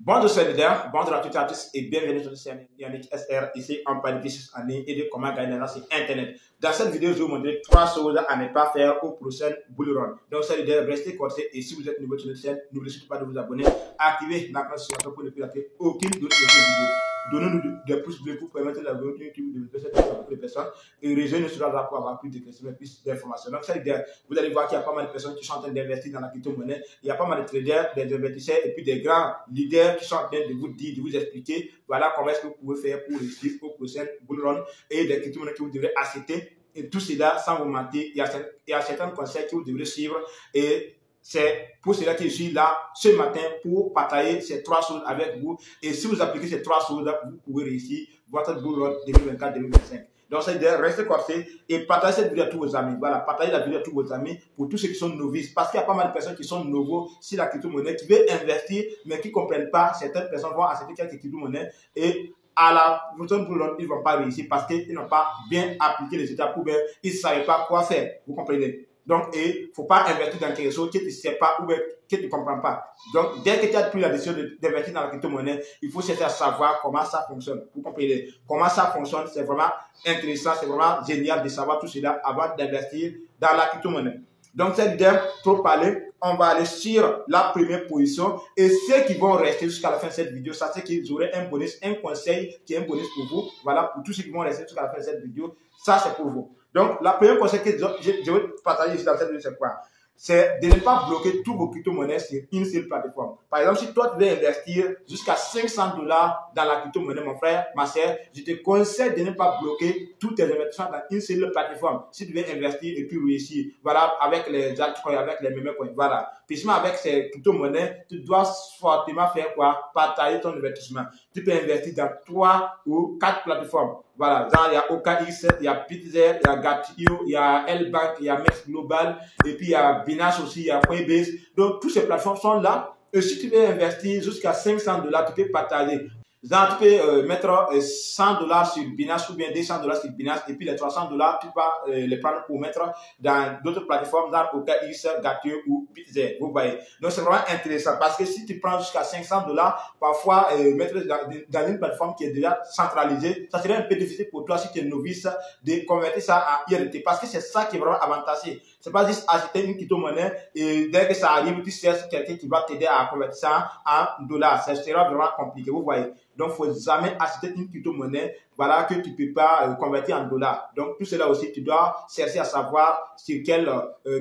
Bonjour solidaires, bonjour à toutes et à tous et bienvenue sur le chaîne Yannick SR. Ici, on parle de business en ligne et de comment gagner de l'argent sur Internet. Dans cette vidéo, je vais vous montrer 3 choses à ne pas faire au prochain bull run. Donc, solidaires, restez connectés et si vous êtes nouveau sur notre chaîne, n'oubliez surtout pas de vous abonner, activez la cloche pour ne plus rater aucune d'autres vidéos. Donnez-nous des pouces bleus pour permettre la vidéo YouTube de cette vidéo à beaucoup de personnes et rejoignez sera là pour avoir plus de questions et plus d'informations. Donc, solidaires, vous allez voir qu'il y a pas mal de personnes qui sont en train d'investir dans la crypto-monnaie. Il y a pas mal de traders, des investisseurs et puis des grands leaders qui sont en train de vous dire, de vous expliquer, voilà comment est-ce que vous pouvez faire pour réussir au prochain bull run et des crypto-monnaies que vous devrez acheter. Et tout cela, sans vous mentir, il y a certains conseils que vous devrez suivre et c'est pour cela que je suis là ce matin pour partager ces 3 choses avec vous. Et si vous appliquez ces 3 choses, vous pouvez réussir votre bull run 2024-2025. Donc, c'est de rester coincé et partager cette vidéo à tous vos amis. Voilà, partagez la vidéo à tous vos amis pour tous ceux qui sont novices. Parce qu'il y a pas mal de personnes qui sont nouveaux sur la crypto-monnaie, qui veulent investir, mais qui ne comprennent pas. Certaines personnes vont acheter quelques crypto-monnaies et à la prochaine bull run, ils ne vont pas réussir parce qu'ils n'ont pas bien appliqué les étapes ou bien ils ne savaient pas quoi faire. Vous comprenez? Donc, il ne faut pas investir dans quelque chose que tu ne sais pas ou que tu ne comprends pas. Donc, dès que tu as pris la décision d'investir dans la crypto-monnaie, il faut chercher à savoir comment ça fonctionne. Vous comprenez? Comment ça fonctionne, c'est vraiment intéressant, c'est vraiment génial de savoir tout cela avant d'investir dans la crypto-monnaie. Donc, cette idée, trop parler, on va aller sur la première position et ceux qui vont rester jusqu'à la fin de cette vidéo, ça c'est qu'ils auraient un bonus, un conseil qui est un bonus pour vous. Voilà, pour tous ceux qui vont rester jusqu'à la fin de cette vidéo, ça c'est pour vous. Donc, la première conseil que je vais partager ici dans cette vidéo, c'est quoi? C'est de ne pas bloquer tous vos crypto-monnaies sur une seule plateforme. Par exemple, si toi tu veux investir jusqu'à $500 dans la crypto-monnaie, mon frère, ma soeur, je te conseille de ne pas bloquer tous tes investissements dans une seule plateforme. Si tu veux investir et puis réussir, voilà, avec les altcoins, avec les meme coins, voilà. Puis avec ces crypto-monnaies, tu dois fortement faire quoi? Partager ton investissement. Tu peux investir dans 3 ou 4 plateformes. Voilà, genre, il y a OKX, il y a Bitzer, il y a Gatio, il y a L-Bank, il y a Mex Global, et puis il y a Binance aussi, il y a Coinbase. Donc, toutes ces plateformes sont là. Et si tu veux investir jusqu'à $500, tu peux partager. Genre, tu peux mettre $100 sur Binance ou bien $200 sur Binance et puis les $300, tu vas les prendre pour mettre dans d'autres plateformes, genre OKX, Gatio ou Bitzer. Vous voyez. Donc, c'est vraiment intéressant parce que si tu prends jusqu'à $500, parfois, mettre dans une plateforme qui est déjà centralisée, ça serait un peu difficile pour toi si tu es novice de convertir ça en IRT parce que c'est ça qui est vraiment avantageux. C'est pas juste acheter une crypto-monnaie et dès que ça arrive, tu cherches quelqu'un qui va t'aider à convertir ça en dollars. Ça sera vraiment compliqué. Vous voyez. Donc, il ne faut jamais acheter une crypto-monnaie, voilà, que tu ne peux pas convertir en dollars. Donc, tout cela aussi, tu dois chercher à savoir sur quelle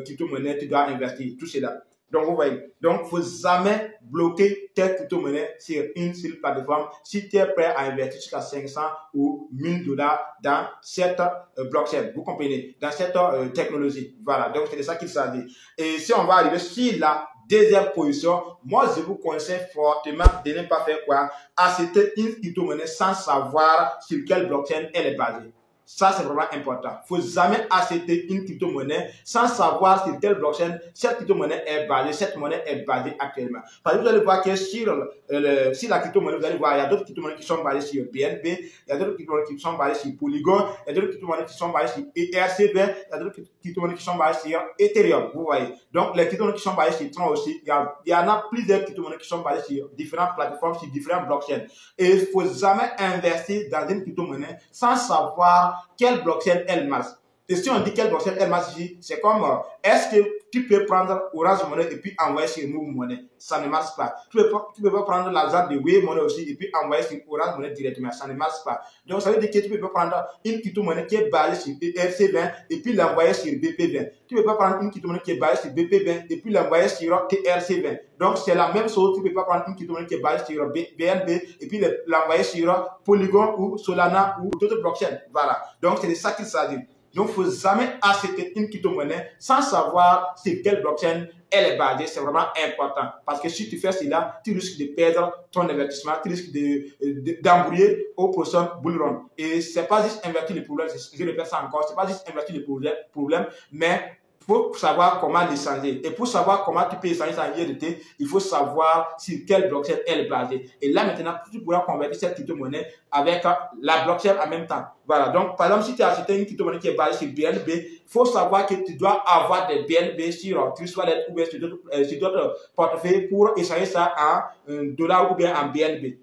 crypto-monnaie tu dois investir. Tout cela. Donc, vous voyez. Donc, il ne faut jamais bloquer tes crypto-monnaies sur une seule plateforme si tu es prêt à investir jusqu'à 500 ou $1000 dans cette blockchain. Vous comprenez? Dans cette technologie. Voilà. Donc, c'est de ça qu'il s'agit. Et si on va arriver sur la deuxième position, moi, je vous conseille fortement de ne pas faire quoi? Acheter une crypto-monnaie sans savoir sur quelle blockchain elle est basée. Ça, c'est vraiment important. Il ne faut jamais acheter une crypto-monnaie sans savoir sur quelle blockchain cette crypto-monnaie est basée, cette monnaie est basée actuellement. Parce que vous allez voir que sur la crypto-monnaie, vous allez voir, il y a d'autres crypto-monnaies qui sont basées sur BNB, il y a d'autres crypto-monnaies qui sont basées sur Polygon, il y a d'autres crypto-monnaies qui sont basées sur ERC20, il y a d'autres crypto-monnaies qui sont basées sur Ethereum. Vous voyez. Donc, les crypto-monnaies qui sont basées sur Tron aussi, il y en a plusieurs crypto-monnaies qui sont basées sur différentes plateformes, sur différentes blockchains. Et il ne faut jamais investir dans une crypto-monnaie sans savoir quelle blockchain elle marche. Et si on dit quelle blockchain elle marche ici, c'est comme est-ce que tu peux prendre Orange Money et puis envoyer sur Move Money? Ça ne marche pas. Tu peux pas prendre l'argent de Wave Money aussi et puis envoyer sur Orange Money directement. Ça ne marche pas. Donc ça veut dire que tu peux pas prendre une crypto-monnaie qui est basée sur ERC20 et puis l'envoyer sur BP20. Tu peux pas prendre une crypto-monnaie qui est basée sur BP20 et puis l'envoyer sur ERC20. Donc c'est la même chose. Tu peux pas prendre une crypto-monnaie qui est basée sur BNB et puis l'envoyer sur Polygon ou Solana ou d'autres blockchains. Voilà. Donc c'est de ça qu'il s'agit. Donc, il ne faut jamais acheter une crypto-monnaie sans savoir sur quelle blockchain elle est basée. C'est vraiment important. Parce que si tu fais cela, tu risques de perdre ton investissement, tu risques d'embrouiller au prochain bull run. Et ce n'est pas juste investir le problème, je répète ça encore, ce n'est pas juste investir le problème, mais Il faut savoir comment l'échanger. Et pour savoir comment tu peux échanger sa IRT, il faut savoir sur quelle blockchain elle est basée. Et là, maintenant, tu pourras convertir cette crypto-monnaie avec la blockchain en même temps. Voilà. Donc, par exemple, si tu as acheté une crypto-monnaie qui est basée sur BNB, il faut savoir que tu dois avoir des BNB sur TrustWallet ou bien sur d'autres portefeuilles pour échanger ça en dollars ou bien en BNB.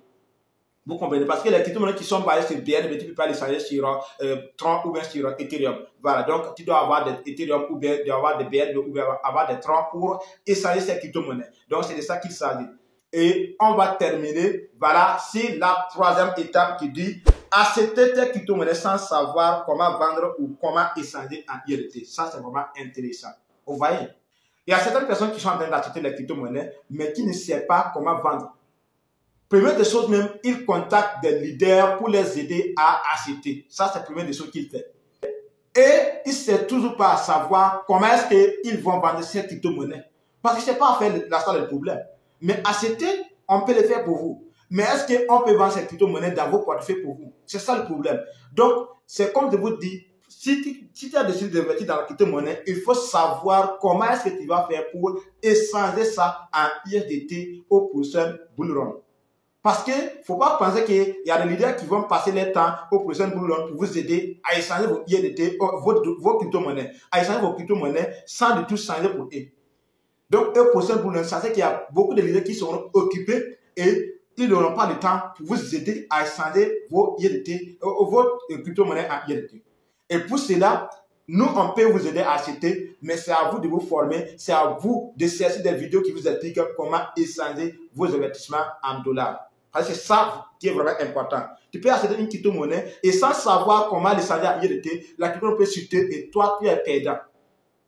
Vous comprenez? Parce que les crypto-monnaies qui sont basées sur BNB, tu ne peux pas les changer sur Tron ou bien sur Ethereum. Voilà, donc tu dois avoir des Ethereum ou bien avoir des BNB ou bien avoir des Tron pour échanger ces crypto-monnaies. Donc c'est de ça qu'il s'agit. Et on va terminer, voilà, c'est la troisième étape qui dit acheter tes crypto-monnaies sans savoir comment vendre ou comment échanger en IRT. Ça, c'est vraiment intéressant. Vous voyez? Il y a certaines personnes qui sont en train d'acheter les crypto-monnaies, mais qui ne savent pas comment vendre. Première des choses même, il contacte des leaders pour les aider à acheter. Ça, c'est la première des choses qu'il fait. Et il ne sait toujours pas savoir comment est-ce qu'ils vont vendre ces crypto-monnaies. Parce qu'il ne sait pas faire l'instant des problèmes. Mais acheter, on peut le faire pour vous. Mais est-ce qu'on peut vendre ces crypto-monnaies dans vos portefeuilles pour vous? C'est ça le problème. Donc, c'est comme je vous dis, si tu as décidé d'investir dans la crypto-monnaie, il faut savoir comment est-ce que tu vas faire pour échanger ça en ISDT au prochain bull run. Parce qu'il ne faut pas penser qu'il y a des leaders qui vont passer leur temps au prochain bull run pour vous aider à échanger vos ISDT, vos crypto-monnaies, à échanger vos crypto-monnaies sans du tout changer pour eux. Donc, au prochain bull run, ça c'est qu'il y a beaucoup de leaders qui seront occupés et ils n'auront pas le temps pour vous aider à échanger vos ISDT, vos crypto-monnaies en ISDT. Et pour cela, nous, on peut vous aider à acheter, mais c'est à vous de vous former, c'est à vous de chercher des vidéos qui vous expliquent comment échanger vos investissements en dollars. Parce que c'est ça qui est vraiment important. Tu peux acheter une crypto-monnaie et sans savoir comment l'échanger en ISDT, la crypto peut chuter et toi, tu es perdant.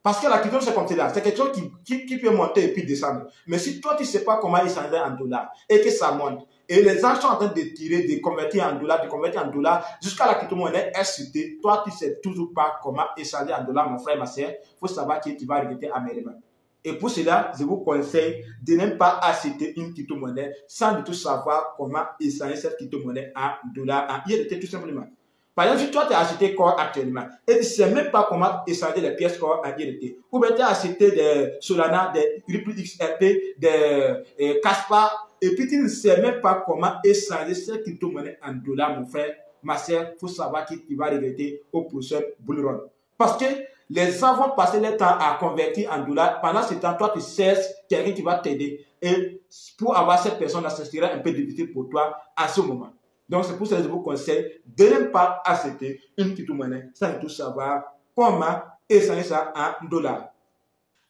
Parce que la crypto, c'est comme ça. C'est quelque chose qui peut monter et puis descendre. Mais si toi, tu ne sais pas comment échanger en dollars et que ça monte, et les gens sont en train de tirer, de convertir en dollars, jusqu'à la crypto-monnaie est chutée, toi, tu ne sais toujours pas comment échanger en dollars, mon frère, ma soeur. Il faut savoir que tu vas regretter amèrement. Et pour cela, je vous conseille de ne pas acheter une crypto-monnaie sans du tout savoir comment échanger cette crypto-monnaie en dollars, en ISDT tout simplement. Par exemple, si toi tu as acheté Core actuellement et tu ne sais même pas comment échanger les pièces Core en ISDT, ou bien tu as acheté des Solana, des Ripple XRP, des Caspar, et puis tu ne sais même pas comment échanger cette crypto-monnaie en dollars, mon frère, ma soeur, il faut savoir que tu vas regretter au prochain bull run. Parce que les gens vont passer leur temps à convertir en dollars. Pendant ce temps, toi, tu cherches quelqu'un qui va t'aider. Et pour avoir cette personne-là, ça sera un peu difficile pour toi à ce moment. Donc, c'est pour ça que je vous conseille de ne pas acheter une crypto-monnaie sans tout savoir comment échanger ça en dollars.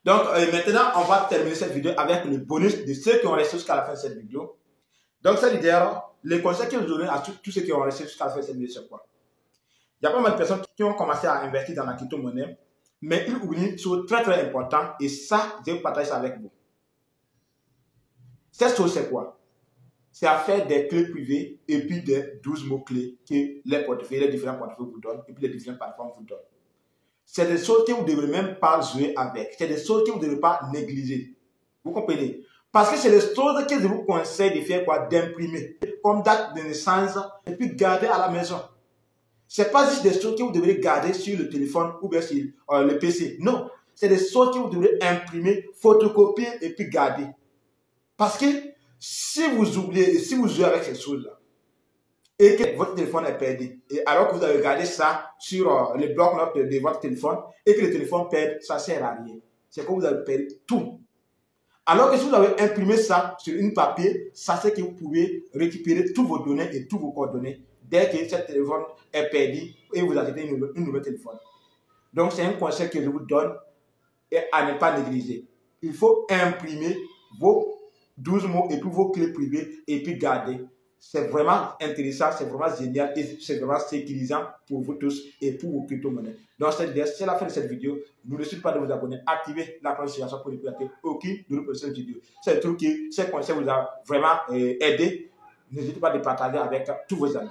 Donc, maintenant, on va terminer cette vidéo avec le bonus de ceux qui ont resté jusqu'à la fin de cette vidéo. Donc, c'est l'idée, les conseils que je vous donne à tous ceux qui ont resté jusqu'à la fin de cette vidéo, c'est quoi? Il y a pas mal de personnes qui ont commencé à investir dans la crypto-monnaie, mais ils oublient une chose très très importante et ça, je vais partager ça avec vous. Cette chose, c'est quoi? C'est à faire des clés privées et puis des 12 mots-clés que les portefeuilles, les différents portefeuilles vous donnent et puis les différentes plateformes vous donnent. C'est des choses que vous ne devez même pas jouer avec. C'est des choses que vous ne devez pas négliger. Vous comprenez? Parce que c'est des choses que je vous conseille de faire quoi? D'imprimer comme date de naissance et puis garder à la maison. Ce n'est pas juste des choses que vous devrez garder sur le téléphone ou bien sur le PC. Non, c'est des choses que vous devrez imprimer, photocopier et puis garder. Parce que si vous oubliez, si vous jouez avec ces choses-là, et que votre téléphone est perdu, et alors que vous avez gardé ça sur le bloc-notes de votre téléphone, et que le téléphone perd, ça ne sert à rien. C'est que vous avez perdu tout. Alors que si vous avez imprimé ça sur une papier, sachez que vous pouvez récupérer tous vos données et tous vos coordonnées dès que ce téléphone est perdu et vous achetez une nouvelle téléphone. Donc, c'est un conseil que je vous donne et à ne pas négliger. Il faut imprimer vos 12 mots et puis vos clés privées et puis garder. C'est vraiment intéressant, c'est vraiment génial et c'est vraiment sécurisant pour vous tous et pour vos crypto-monnaies. Donc, c'est la fin de cette vidéo. N'oubliez pas de vous abonner, activer la cloche de notification pour ne plus rater aucune de nos prochaines vidéos. C'est le truc qui, ces conseils vous a vraiment aidé. N'hésitez pas à partager avec tous vos amis.